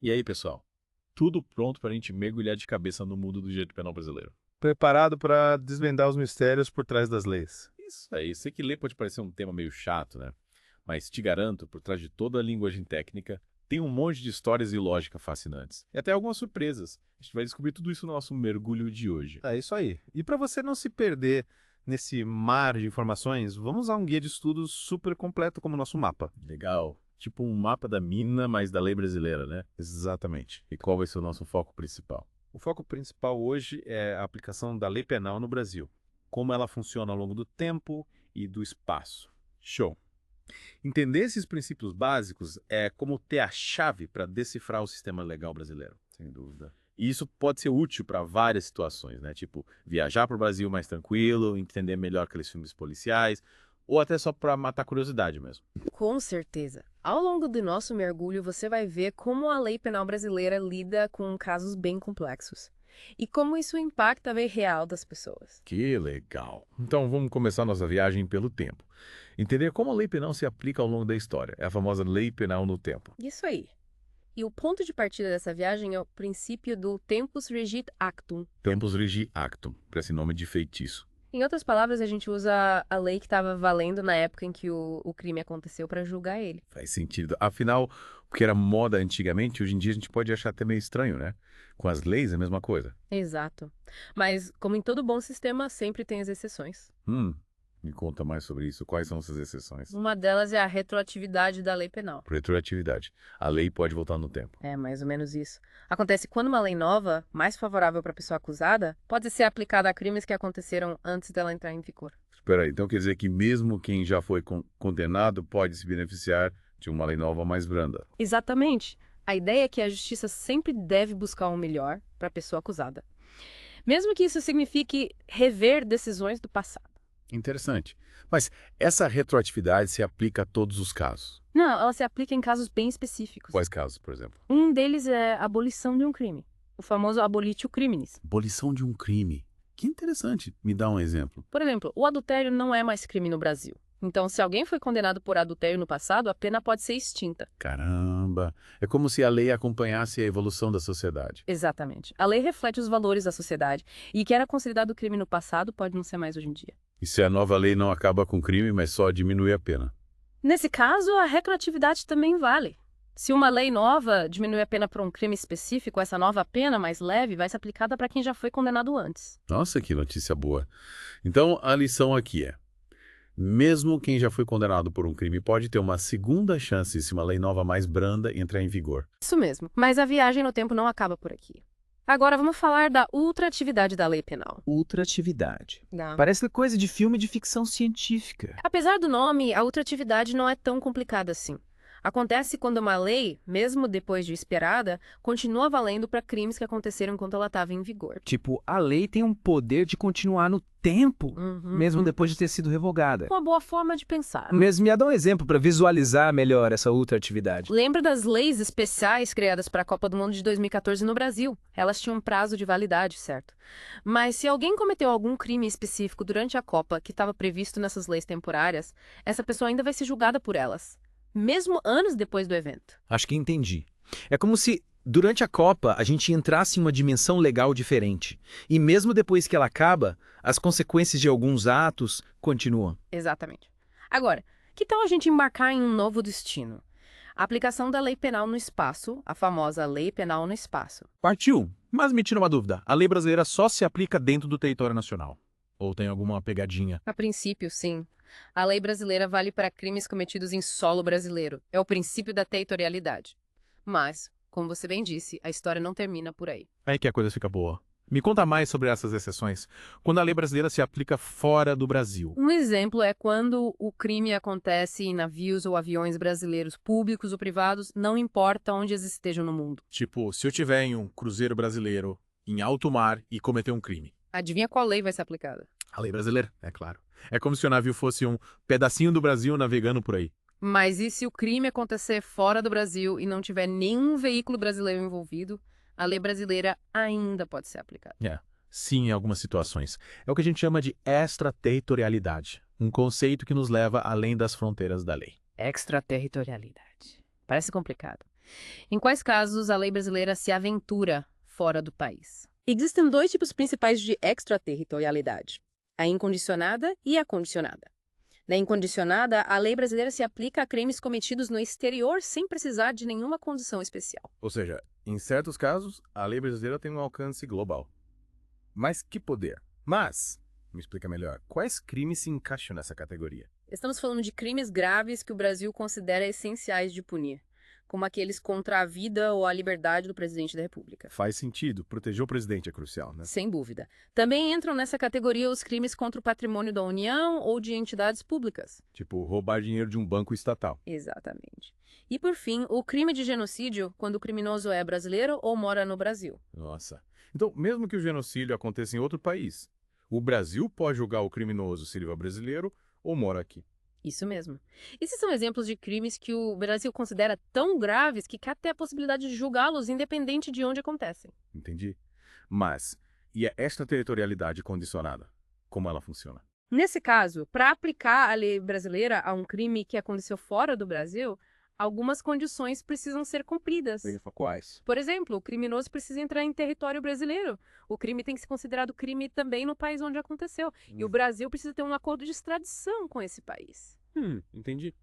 E aí, pessoal? Tudo pronto para a gente mergulhar de cabeça no mundo do direito penal brasileiro. Preparado para desvendar os mistérios por trás das leis. Isso aí, sei que ler pode parecer um tema meio chato, né? Mas te garanto, por trás de toda a linguagem técnica, tem um monte de histórias e lógica fascinantes. E até algumas surpresas. A gente vai descobrir tudo isso no nosso mergulho de hoje. É isso aí. E para você não se perder nesse mar de informações, vamos usar um guia de estudos super completo como nosso mapa. Legal. Tipo um mapa da mina, mas da lei brasileira, né? Exatamente. E qual vai ser o nosso foco principal? O foco principal hoje é a aplicação da lei penal no Brasil. Como ela funciona ao longo do tempo e do espaço. Show. Entender esses princípios básicos é como ter a chave para decifrar o sistema legal brasileiro. Sem dúvida. E isso pode ser útil para várias situações, né? Tipo, viajar para o Brasil mais tranquilo, entender melhor aqueles filmes policiais, ou até só para matar curiosidade mesmo. Com certeza. Ao longo do nosso mergulho, você vai ver como a lei penal brasileira lida com casos bem complexos e como isso impacta a vida real das pessoas. Que legal! Então vamos começar nossa viagem pelo tempo. Entender como a lei penal se aplica ao longo da história. É a famosa lei penal no tempo. Isso aí. E o ponto de partida dessa viagem é o princípio do tempus regit actum. Tempus regi actum, para esse nome de feitiço. Em outras palavras, a gente usa a lei que estava valendo na época em que o crime aconteceu para julgar ele. Faz sentido. Afinal, o que era moda antigamente, hoje em dia a gente pode achar até meio estranho, né? Com as leis é a mesma coisa. Exato. Mas, como em todo bom sistema, sempre tem as exceções. Me conta mais sobre isso. Quais são essas exceções? Uma delas é a retroatividade da lei penal. Retroatividade. A lei pode voltar no tempo. É mais ou menos isso. Acontece quando uma lei nova, mais favorável para a pessoa acusada, pode ser aplicada a crimes que aconteceram antes dela entrar em vigor. Espera aí, então quer dizer que mesmo quem já foi condenado pode se beneficiar de uma lei nova mais branda. Exatamente. A ideia é que a justiça sempre deve buscar o melhor para a pessoa acusada. Mesmo que isso signifique rever decisões do passado. Interessante. Mas essa retroatividade se aplica a todos os casos. Não, ela se aplica em casos bem específicos. Quais casos, por exemplo? Um deles é a abolição de um crime. O famoso abolitio criminis. Abolição de um crime. Que interessante. Me dá um exemplo. Por exemplo, o adultério não é mais crime no Brasil. Então, se alguém foi condenado por adultério no passado, a pena pode ser extinta. Caramba! É como se a lei acompanhasse a evolução da sociedade. Exatamente. A lei reflete os valores da sociedade e o que era considerado crime no passado pode não ser mais hoje em dia. E se a nova lei não acaba com o crime, mas só diminui a pena? Nesse caso, a retroatividade também vale. Se uma lei nova diminui a pena por um crime específico, essa nova pena mais leve vai ser aplicada para quem já foi condenado antes. Nossa, que notícia boa. Então, a lição aqui é: mesmo quem já foi condenado por um crime pode ter uma segunda chance se uma lei nova mais branda entrar em vigor. Isso mesmo. Mas a viagem no tempo não acaba por aqui. Agora vamos falar da ultratividade da lei penal. Ultratividade. Parece coisa de filme de ficção científica. Apesar do nome, a ultratividade não é tão complicada assim. Acontece quando uma lei, mesmo depois de expiada, continua valendo para crimes que aconteceram enquanto ela estava em vigor. Tipo, a lei tem um poder de continuar no tempo, mesmo depois de ter sido revogada. Uma boa forma de pensar. Mas me dá um exemplo para visualizar melhor essa ultratividade. Lembra das leis especiais criadas para a Copa do Mundo de 2014 no Brasil? Elas tinham um prazo de validade, certo? Mas se alguém cometeu algum crime específico durante a Copa que estava previsto nessas leis temporárias, essa pessoa ainda vai ser julgada por elas, mesmo anos depois do evento. Acho que entendi. É como se, durante a Copa, a gente entrasse em uma dimensão legal diferente. E mesmo depois que ela acaba, as consequências de alguns atos continuam. Exatamente. Agora, que tal a gente embarcar em um novo destino? A aplicação da lei penal no espaço, a famosa lei penal no espaço. Partiu. Mas me tira uma dúvida. A lei brasileira só se aplica dentro do território nacional? Ou tem alguma pegadinha? A princípio, sim. A lei brasileira vale para crimes cometidos em solo brasileiro. É o princípio da territorialidade. Mas, como você bem disse, a história não termina por aí. Aí que a coisa fica boa. Me conta mais sobre essas exceções. Quando a lei brasileira se aplica fora do Brasil. Um exemplo é quando o crime acontece em navios ou aviões brasileiros públicos ou privados, não importa onde eles estejam no mundo. Tipo, se eu tiver em um cruzeiro brasileiro, em alto mar, e cometer um crime. Adivinha qual lei vai ser aplicada? A lei brasileira, é claro. É como se o navio fosse um pedacinho do Brasil navegando por aí. Mas e se o crime acontecer fora do Brasil e não tiver nenhum veículo brasileiro envolvido, a lei brasileira ainda pode ser aplicada. Sim, em algumas situações. É o que a gente chama de extraterritorialidade, um conceito que nos leva além das fronteiras da lei. Extraterritorialidade. Parece complicado. Em quais casos a lei brasileira se aventura fora do país? Existem dois tipos principais de extraterritorialidade: a incondicionada e a condicionada. Na incondicionada, a lei brasileira se aplica a crimes cometidos no exterior sem precisar de nenhuma condição especial. Ou seja, em certos casos, a lei brasileira tem um alcance global. Mas que poder? Mas, me explica melhor, quais crimes se encaixam nessa categoria? Estamos falando de crimes graves que o Brasil considera essenciais de punir, como aqueles contra a vida ou a liberdade do presidente da República. Faz sentido, proteger o presidente é crucial, né? Sem dúvida. Também entram nessa categoria os crimes contra o patrimônio da União ou de entidades públicas. Tipo, roubar dinheiro de um banco estatal. Exatamente. E, por fim, o crime de genocídio, quando o criminoso é brasileiro ou mora no Brasil. Nossa. Então, mesmo que o genocídio aconteça em outro país, o Brasil pode julgar o criminoso se ele é brasileiro ou mora aqui. Isso mesmo. Esses são exemplos de crimes que o Brasil considera tão graves que quer ter a possibilidade de julgá-los independente de onde acontecem. Entendi. Mas, e a extraterritorialidade condicionada? Como ela funciona? Nesse caso, para aplicar a lei brasileira a um crime que aconteceu fora do Brasil, algumas condições precisam ser cumpridas. Quais? Por exemplo, o criminoso precisa entrar em território brasileiro. O crime tem que ser considerado crime também no país onde aconteceu. E o Brasil precisa ter um acordo de extradição com esse país. Entendi.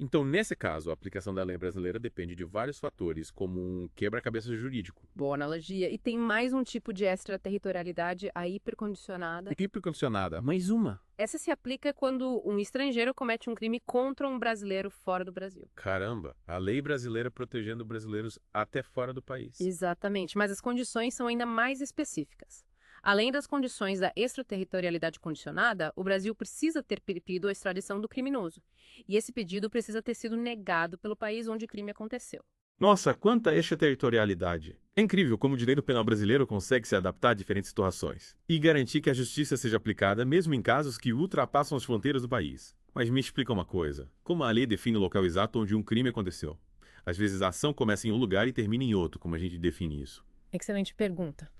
Então, nesse caso, a aplicação da lei brasileira depende de vários fatores, como um quebra-cabeça jurídico. Boa analogia. E tem mais um tipo de extraterritorialidade, a hipercondicionada. Hipercondicionada, mais uma. Essa se aplica quando um estrangeiro comete um crime contra um brasileiro fora do Brasil. Caramba, a lei brasileira protegendo brasileiros até fora do país. Exatamente, mas as condições são ainda mais específicas. Além das condições da extraterritorialidade condicionada, o Brasil precisa ter pedido a extradição do criminoso. E esse pedido precisa ter sido negado pelo país onde o crime aconteceu. Nossa, quanta extraterritorialidade! É incrível como o direito penal brasileiro consegue se adaptar a diferentes situações e garantir que a justiça seja aplicada mesmo em casos que ultrapassam as fronteiras do país. Mas me explica uma coisa: como a lei define o local exato onde um crime aconteceu? Às vezes a ação começa em um lugar e termina em outro, como a gente define isso? Excelente pergunta.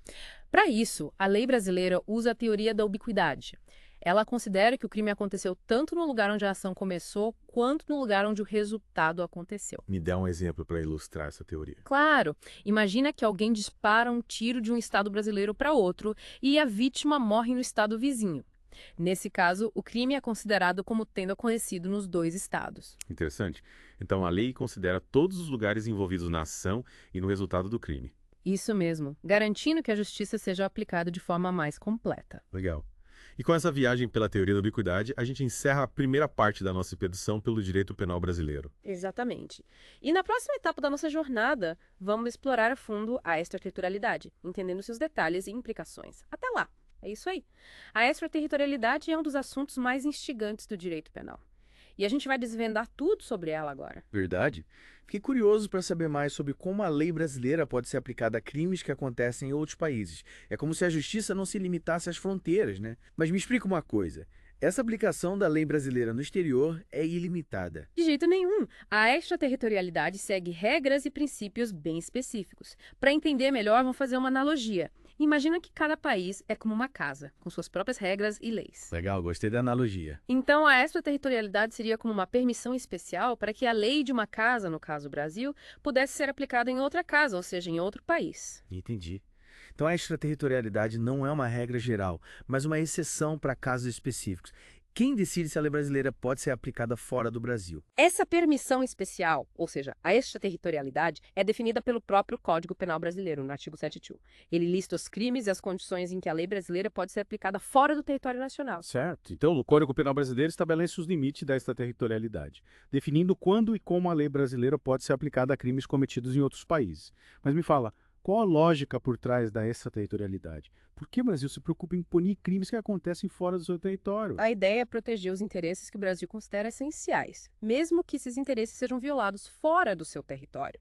Para isso, a lei brasileira usa a teoria da ubiquidade. Ela considera que o crime aconteceu tanto no lugar onde a ação começou, quanto no lugar onde o resultado aconteceu. Me dá um exemplo para ilustrar essa teoria. Claro, imagina que alguém dispara um tiro de um estado brasileiro para outro e a vítima morre no estado vizinho. Nesse caso, o crime é considerado como tendo acontecido nos dois estados. Interessante. Então a lei considera todos os lugares envolvidos na ação e no resultado do crime. Isso mesmo, garantindo que a justiça seja aplicada de forma mais completa. Legal. E com essa viagem pela teoria da ubiquidade, a gente encerra a primeira parte da nossa expedição pelo direito penal brasileiro. Exatamente. E na próxima etapa da nossa jornada, vamos explorar a fundo a extraterritorialidade, entendendo seus detalhes e implicações. Até lá! É isso aí. A extraterritorialidade é um dos assuntos mais instigantes do direito penal. E a gente vai desvendar tudo sobre ela agora. Verdade? Fiquei curioso para saber mais sobre como a lei brasileira pode ser aplicada a crimes que acontecem em outros países. É como se a justiça não se limitasse às fronteiras, né? Mas me explica uma coisa. Essa aplicação da lei brasileira no exterior é ilimitada. De jeito nenhum. A extraterritorialidade segue regras e princípios bem específicos. Para entender melhor, vamos fazer uma analogia. Imagina que cada país é como uma casa, com suas próprias regras e leis. Legal, gostei da analogia. Então, a extraterritorialidade seria como uma permissão especial para que a lei de uma casa, no caso o Brasil, pudesse ser aplicada em outra casa, ou seja, em outro país. Entendi. Então, a extraterritorialidade não é uma regra geral, mas uma exceção para casos específicos. Quem decide se a lei brasileira pode ser aplicada fora do Brasil? Essa permissão especial, ou seja, a extraterritorialidade, é definida pelo próprio Código Penal Brasileiro, no artigo 72. Ele lista os crimes e as condições em que a lei brasileira pode ser aplicada fora do território nacional. Certo. Então, o Código Penal Brasileiro estabelece os limites da extraterritorialidade, definindo quando e como a lei brasileira pode ser aplicada a crimes cometidos em outros países. Mas me fala, qual a lógica por trás da extraterritorialidade? Por que o Brasil se preocupa em punir crimes que acontecem fora do seu território? A ideia é proteger os interesses que o Brasil considera essenciais, mesmo que esses interesses sejam violados fora do seu território.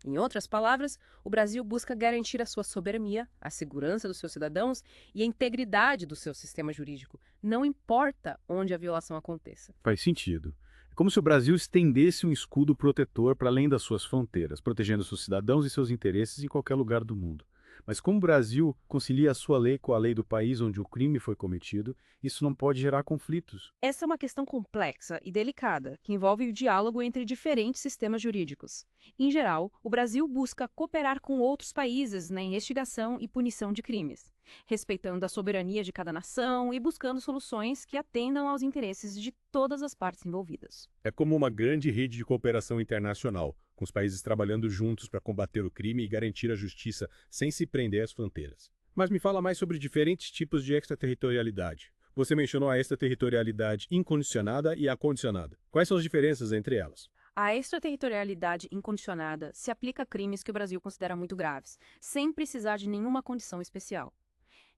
Em outras palavras, o Brasil busca garantir a sua soberania, a segurança dos seus cidadãos e a integridade do seu sistema jurídico, não importa onde a violação aconteça. Faz sentido. É como se o Brasil estendesse um escudo protetor para além das suas fronteiras, protegendo seus cidadãos e seus interesses em qualquer lugar do mundo. Mas como o Brasil concilia a sua lei com a lei do país onde o crime foi cometido, isso não pode gerar conflitos. Essa é uma questão complexa e delicada, que envolve o diálogo entre diferentes sistemas jurídicos. Em geral, o Brasil busca cooperar com outros países na investigação e punição de crimes, respeitando a soberania de cada nação e buscando soluções que atendam aos interesses de todas as partes envolvidas. É como uma grande rede de cooperação internacional, com os países trabalhando juntos para combater o crime e garantir a justiça sem se prender às fronteiras. Mas me fala mais sobre diferentes tipos de extraterritorialidade. Você mencionou a extraterritorialidade incondicionada e a condicionada. Quais são as diferenças entre elas? A extraterritorialidade incondicionada se aplica a crimes que o Brasil considera muito graves, sem precisar de nenhuma condição especial.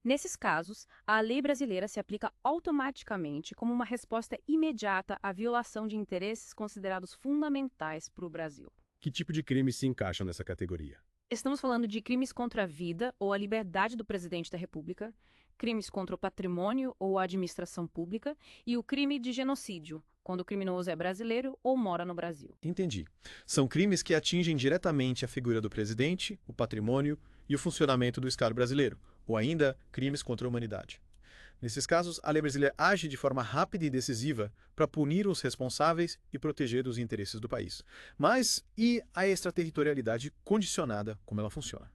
Nesses casos, a lei brasileira se aplica automaticamente como uma resposta imediata à violação de interesses considerados fundamentais para o Brasil. Que tipo de crime se encaixa nessa categoria? Estamos falando de crimes contra a vida ou a liberdade do presidente da República, crimes contra o patrimônio ou a administração pública e o crime de genocídio, quando o criminoso é brasileiro ou mora no Brasil. Entendi. São crimes que atingem diretamente a figura do presidente, o patrimônio e o funcionamento do Estado brasileiro, ou ainda crimes contra a humanidade. Nesses casos, a lei brasileira age de forma rápida e decisiva para punir os responsáveis e proteger os interesses do país. Mas e a extraterritorialidade condicionada, como ela funciona?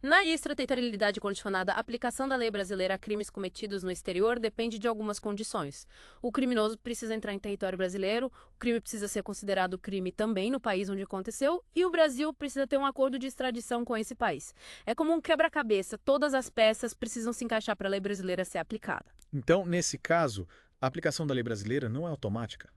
Na extraterritorialidade condicionada, a aplicação da lei brasileira a crimes cometidos no exterior depende de algumas condições. O criminoso precisa entrar em território brasileiro, o crime precisa ser considerado crime também no país onde aconteceu, e o Brasil precisa ter um acordo de extradição com esse país. É como um quebra-cabeça, todas as peças precisam se encaixar para a lei brasileira ser aplicada. Então, nesse caso, a aplicação da lei brasileira não é automática.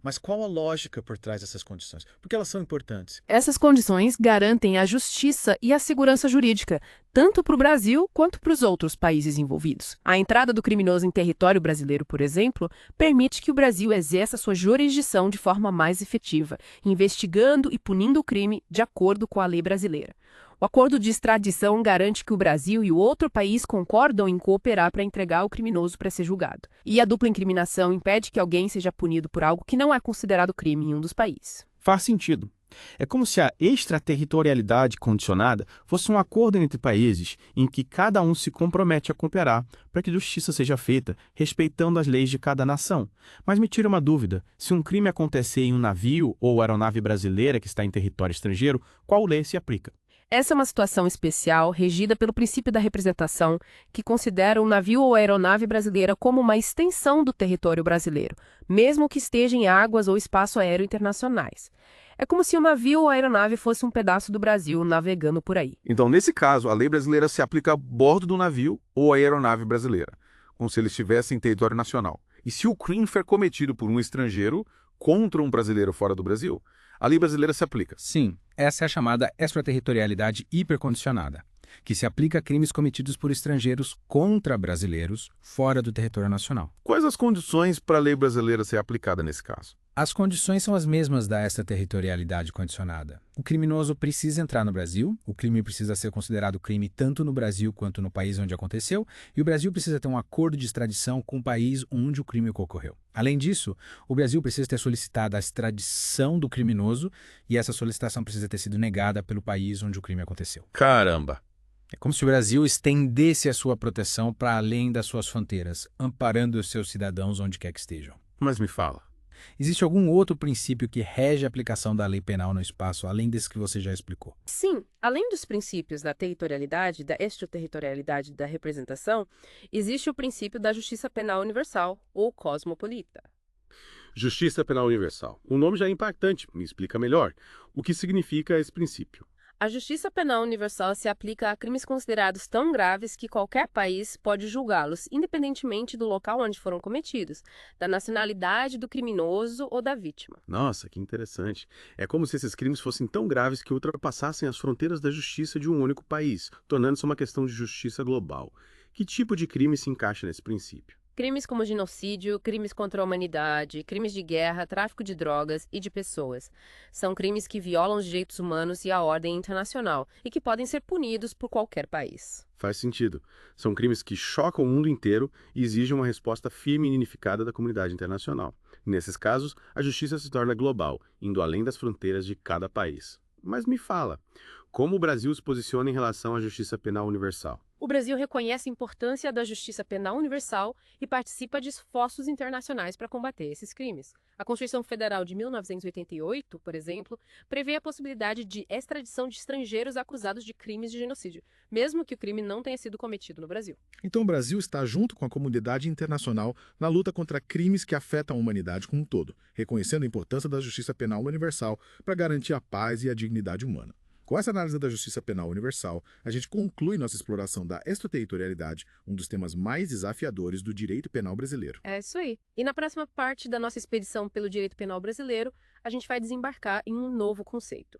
Mas qual a lógica por trás dessas condições? Porque elas são importantes. Essas condições garantem a justiça e a segurança jurídica, tanto para o Brasil quanto para os outros países envolvidos. A entrada do criminoso em território brasileiro, por exemplo, permite que o Brasil exerça sua jurisdição de forma mais efetiva, investigando e punindo o crime de acordo com a lei brasileira. O acordo de extradição garante que o Brasil e o outro país concordam em cooperar para entregar o criminoso para ser julgado. E a dupla incriminação impede que alguém seja punido por algo que não é considerado crime em um dos países. Faz sentido. É como se a extraterritorialidade condicionada fosse um acordo entre países em que cada um se compromete a cooperar para que justiça seja feita, respeitando as leis de cada nação. Mas me tira uma dúvida: se um crime acontecer em um navio ou aeronave brasileira que está em território estrangeiro, qual lei se aplica? Essa é uma situação especial, regida pelo princípio da representação, que considera o navio ou aeronave brasileira como uma extensão do território brasileiro, mesmo que esteja em águas ou espaço aéreo internacionais. É como se o navio ou aeronave fosse um pedaço do Brasil navegando por aí. Então, nesse caso, a lei brasileira se aplica a bordo do navio ou aeronave brasileira, como se ele estivesse em território nacional. E se o crime for cometido por um estrangeiro contra um brasileiro fora do Brasil, a lei brasileira se aplica. Sim, essa é a chamada extraterritorialidade hipercondicionada, que se aplica a crimes cometidos por estrangeiros contra brasileiros fora do território nacional. Quais as condições para a lei brasileira ser aplicada nesse caso? As condições são as mesmas da extraterritorialidade condicionada. O criminoso precisa entrar no Brasil, o crime precisa ser considerado crime tanto no Brasil quanto no país onde aconteceu, e o Brasil precisa ter um acordo de extradição com o país onde o crime ocorreu. Além disso, o Brasil precisa ter solicitado a extradição do criminoso e essa solicitação precisa ter sido negada pelo país onde o crime aconteceu. Caramba! É como se o Brasil estendesse a sua proteção para além das suas fronteiras, amparando os seus cidadãos onde quer que estejam. Mas me fala. Existe algum outro princípio que rege a aplicação da lei penal no espaço, além desse que você já explicou? Sim, além dos princípios da territorialidade, da extraterritorialidade e da representação, existe o princípio da justiça penal universal, ou cosmopolita. Justiça Penal Universal. O nome já é impactante. Me explica melhor. O que significa esse princípio? A justiça penal universal se aplica a crimes considerados tão graves que qualquer país pode julgá-los, independentemente do local onde foram cometidos, da nacionalidade do criminoso ou da vítima. Nossa, que interessante. É como se esses crimes fossem tão graves que ultrapassassem as fronteiras da justiça de um único país, tornando-se uma questão de justiça global. Que tipo de crime se encaixa nesse princípio? Crimes como genocídio, crimes contra a humanidade, crimes de guerra, tráfico de drogas e de pessoas. São crimes que violam os direitos humanos e a ordem internacional e que podem ser punidos por qualquer país. Faz sentido. São crimes que chocam o mundo inteiro e exigem uma resposta firme e unificada da comunidade internacional. Nesses casos, a justiça se torna global, indo além das fronteiras de cada país. Mas me fala, Como o Brasil se posiciona em relação à justiça penal universal? O Brasil reconhece a importância da justiça penal universal e participa de esforços internacionais para combater esses crimes. A Constituição Federal de 1988, por exemplo, prevê a possibilidade de extradição de estrangeiros acusados de crimes de genocídio, mesmo que o crime não tenha sido cometido no Brasil. Então o Brasil está junto com a comunidade internacional na luta contra crimes que afetam a humanidade como um todo, reconhecendo a importância da justiça penal universal para garantir a paz e a dignidade humana. Com essa análise da justiça penal universal, a gente conclui nossa exploração da extraterritorialidade, um dos temas mais desafiadores do direito penal brasileiro. É isso aí. E na próxima parte da nossa expedição pelo direito penal brasileiro, a gente vai desembarcar em um novo conceito: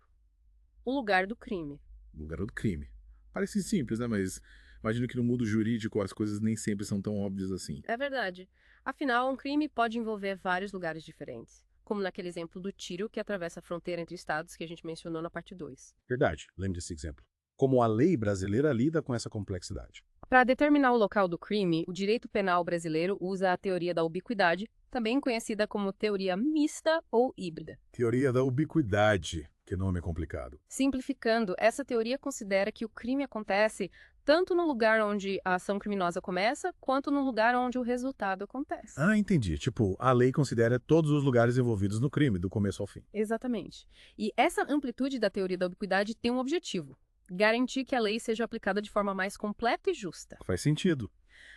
o lugar do crime. Lugar do crime. Parece simples, né? Mas imagino que no mundo jurídico as coisas nem sempre são tão óbvias assim. É verdade. Afinal, um crime pode envolver vários lugares diferentes, como naquele exemplo do tiro que atravessa a fronteira entre estados que a gente mencionou na parte 2. Verdade, lembre desse exemplo. Como a lei brasileira lida com essa complexidade. Para determinar o local do crime, o direito penal brasileiro usa a teoria da ubiquidade, também conhecida como teoria mista ou híbrida. Teoria da ubiquidade. Que nome complicado. Simplificando, essa teoria considera que o crime acontece tanto no lugar onde a ação criminosa começa, quanto no lugar onde o resultado acontece. Ah, entendi. Tipo, a lei considera todos os lugares envolvidos no crime, do começo ao fim. Exatamente. E essa amplitude da teoria da ubiquidade tem um objetivo: garantir que a lei seja aplicada de forma mais completa e justa. Faz sentido.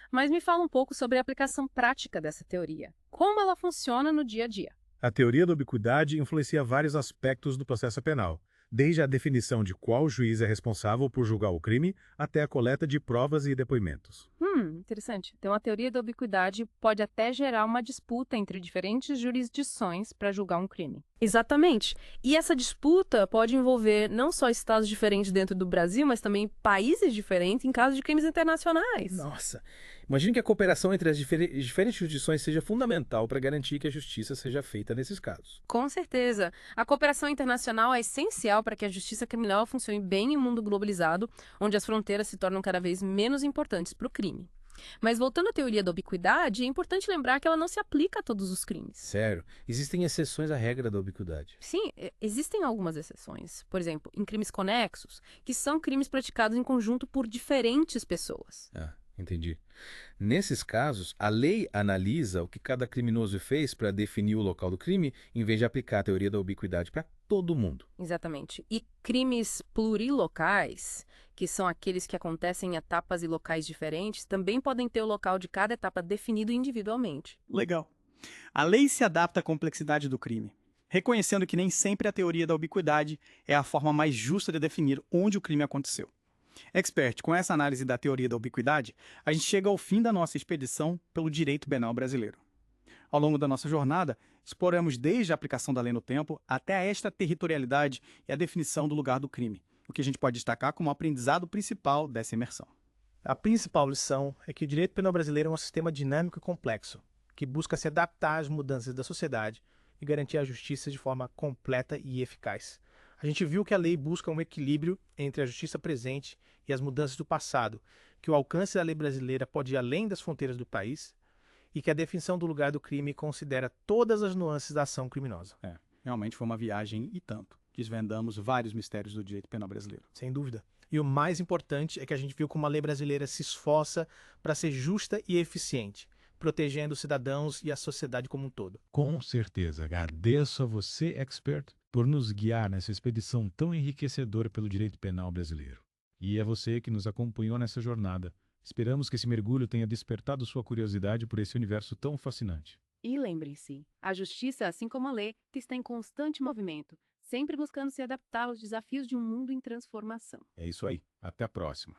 Mas me fala um pouco sobre a aplicação prática dessa teoria. Como ela funciona no dia a dia? A teoria da ubiquidade influencia vários aspectos do processo penal, desde a definição de qual juiz é responsável por julgar o crime até a coleta de provas e depoimentos. Interessante. Então, a teoria da ubiquidade pode até gerar uma disputa entre diferentes jurisdições para julgar um crime. Exatamente. E essa disputa pode envolver não só estados diferentes dentro do Brasil, mas também países diferentes em caso de crimes internacionais. Nossa, imagine que a cooperação entre as diferentes jurisdições seja fundamental para garantir que a justiça seja feita nesses casos. Com certeza. A cooperação internacional é essencial para que a justiça criminal funcione bem em um mundo globalizado, onde as fronteiras se tornam cada vez menos importantes para o crime. Mas voltando à teoria da ubiquidade, é importante lembrar que ela não se aplica a todos os crimes. Sério, existem exceções à regra da ubiquidade. Sim, existem algumas exceções. Por exemplo, em crimes conexos, que são crimes praticados em conjunto por diferentes pessoas. Ah, entendi. Nesses casos, a lei analisa o que cada criminoso fez para definir o local do crime, em vez de aplicar a teoria da ubiquidade para todo mundo. Exatamente. E crimes plurilocais, que são aqueles que acontecem em etapas e locais diferentes, também podem ter o local de cada etapa definido individualmente. Legal. A lei se adapta à complexidade do crime, reconhecendo que nem sempre a teoria da ubiquidade é a forma mais justa de definir onde o crime aconteceu. Expert, com essa análise da teoria da ubiquidade, a gente chega ao fim da nossa expedição pelo direito penal brasileiro. Ao longo da nossa jornada, exploramos desde a aplicação da lei no tempo até a extraterritorialidade e a definição do lugar do crime, o que a gente pode destacar como aprendizado principal dessa imersão. A principal lição é que o direito penal brasileiro é um sistema dinâmico e complexo, que busca se adaptar às mudanças da sociedade e garantir a justiça de forma completa e eficaz. A gente viu que a lei busca um equilíbrio entre a justiça presente e as mudanças do passado, que o alcance da lei brasileira pode ir além das fronteiras do país e que a definição do lugar do crime considera todas as nuances da ação criminosa. Realmente foi uma viagem e tanto. Desvendamos vários mistérios do direito penal brasileiro. Sem dúvida. E o mais importante é que a gente viu como a lei brasileira se esforça para ser justa e eficiente, protegendo os cidadãos e a sociedade como um todo. Com certeza. Agradeço a você, Expert, por nos guiar nessa expedição tão enriquecedora pelo direito penal brasileiro. E é você que nos acompanhou nessa jornada. Esperamos que esse mergulho tenha despertado sua curiosidade por esse universo tão fascinante. E lembrem-se, a justiça, assim como a lei, está em constante movimento, sempre buscando se adaptar aos desafios de um mundo em transformação. É isso aí. Até a próxima.